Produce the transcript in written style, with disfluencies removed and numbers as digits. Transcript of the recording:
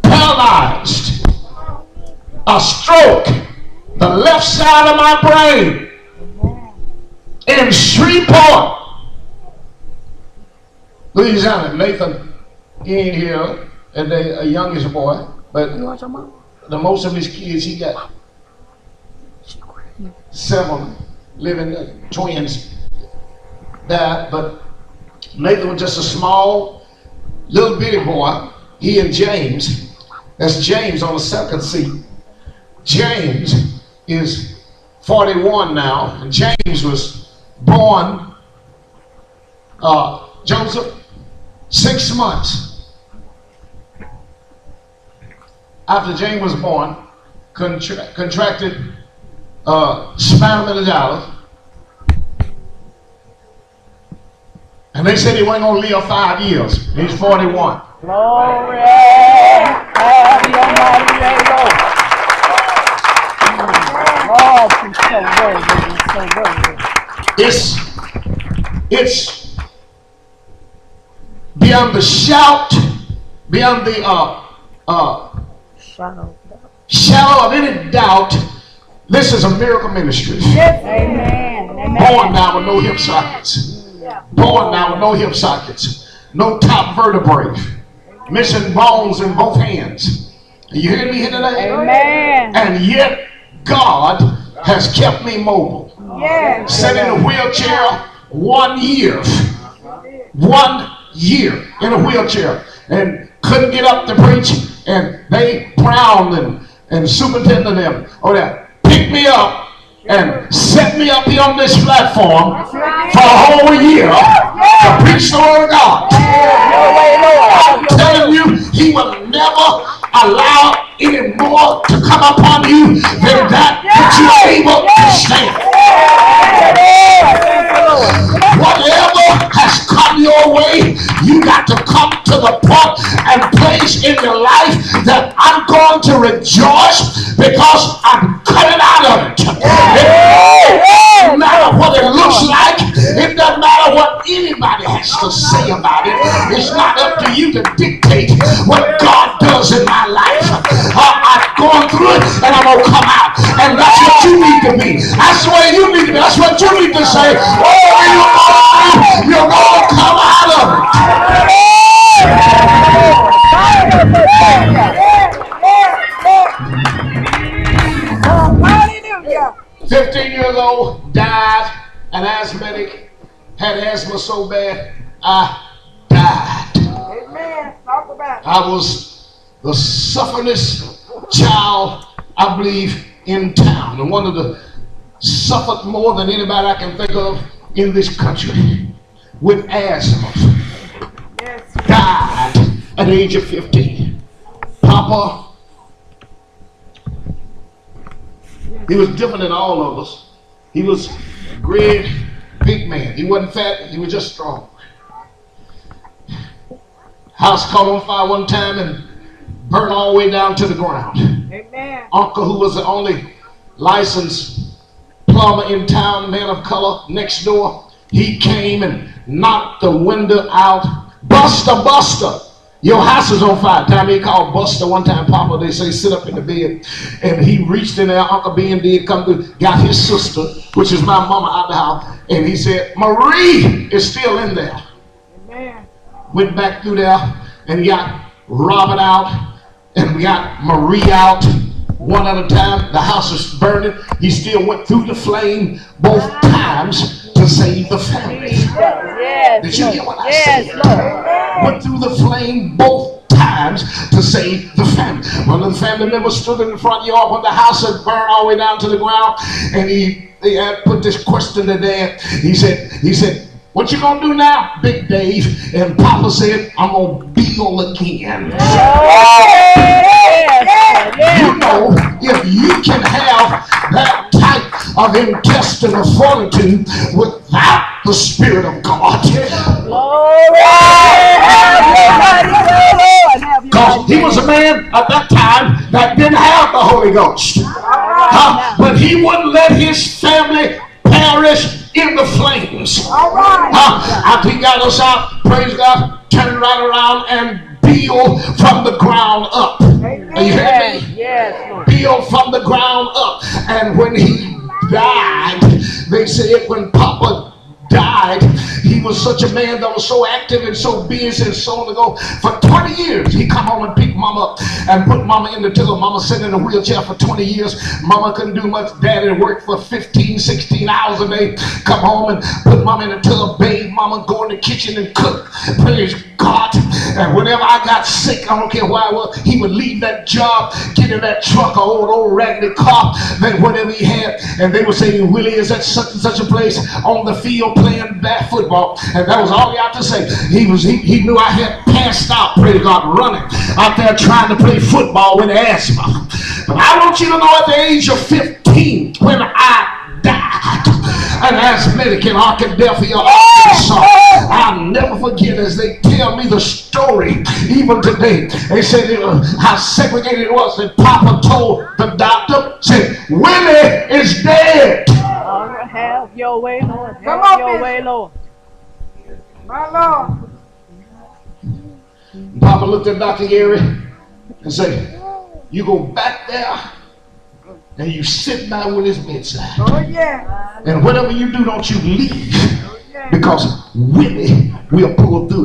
paralyzed, a stroke, the left side of my brain, in Shreveport, Louisiana. Nathan, he ain't here, and they a youngest boy, but the most of his kids, he got 7 living twins died, but Nathan was just a small, little bitty boy. He and James, that's James on the second seat. James is 41 now, and James was born, Joseph, 6 months after James was born, contracted spinal meningitis, and they said he wasn't going to live 5 years. He's 41. Glory! It's beyond the shout, beyond the shadow of any doubt. This is a miracle ministry. Yes. Amen. Born now with no hip sockets. Born now with no hip sockets. No top vertebrae. Missing bones in both hands. You hear me here today? Amen. And yet God has kept me mobile. Yes. Sat in a wheelchair 1 year. 1 year in a wheelchair. And couldn't get up to preach. And they, Brown and superintendent them, picked me up and set me up here on this platform for a whole year to preach the word of God. I'm telling you, he will never allow any more to come upon you than that you're able to stand. Whatever has come your way, you got to come to the point and place in your life that I'm going to rejoice because I'm coming out of it. It doesn't matter what it looks like. It doesn't matter what anybody has to say about it. It's not up to you to dictate what God does in my life. I've gone through it and I'm going to come out. And that's what you need to be. That's the way you need to be. That's what you need to say. You're going to come out of it. 15 years old, died, an asthmatic, had asthma so bad, I died. Amen. Talk about it. I was the sufferingest child, I believe, in town, and one of the suffered more than anybody I can think of in this country with asthma. Yes. Died at the age of 15. Papa, he was different than all of us. He was a great, big man. He wasn't fat, he was just strong. House caught on fire one time and burned all the way down to the ground. Amen. Uncle, who was the only licensed plumber in town, man of color, next door, he came and knocked the window out. Buster, your house is on fire. Time he called Buster one time, Papa, they say, sit up in the bed. And he reached in there, Uncle Ben did come through, got his sister, which is my mama, out the house. And he said, Marie is still in there. Amen. Went back through there and got Robert out. And we got Marie out one at a time. The house was burning. He still went through the flame both times to save the family. Yes. Did you hear what I said? Lord. Went through the flame both times to save the family. One of the family members stood in the front yard when the house had burned all the way down to the ground, and he had put this question to Dad. He said, what you gonna do now, Big Dave? And Papa said, I'm gonna build again. You know, if you can have that type of intestinal fortitude without the Spirit of God, because he was a man at that time that didn't have the Holy Ghost, but he wouldn't let his family perish in the flames. After he got us out, praise God, turned right around and build from the ground up. Are you hearing me? Yes, Lord. Build from the ground up. And when he died, they said when Papa died, he was such a man that was so active and so busy and so on to go. For 20 years, he come home and pick Mama up and put Mama in the tiller. Mama sat in a wheelchair for 20 years. Mama couldn't do much. Daddy worked for 15, 16 hours a day. Come home and put Mama in the tiller, bathe Mama, go in the kitchen and cook. Praise God. And whenever I got sick, I don't care where I was, he would leave that job, get in that truck, an old raggedy car, then whatever he had, and they would say, Willie is at such and such a place on the field playing bat football. And that was all he had to say. He knew I had passed out, praise God, running out there trying to play football with asthma. But I want you to know at the age of 15, when I died, an asthmatic in Arkadelphia, Arkansas, I'll never forget as they tell me the story, even today. They said how segregated it was, and Papa told the doctor, said, Willie is dead. Have your way, Lord. Come Have on, your Bishop. way, Lord. My Lord. Papa looked at Dr. Gary and said, you go back there and you sit by Willie's bedside. Oh, yeah. And whatever you do, don't you leave. Oh, yeah. Because Willie will pull through.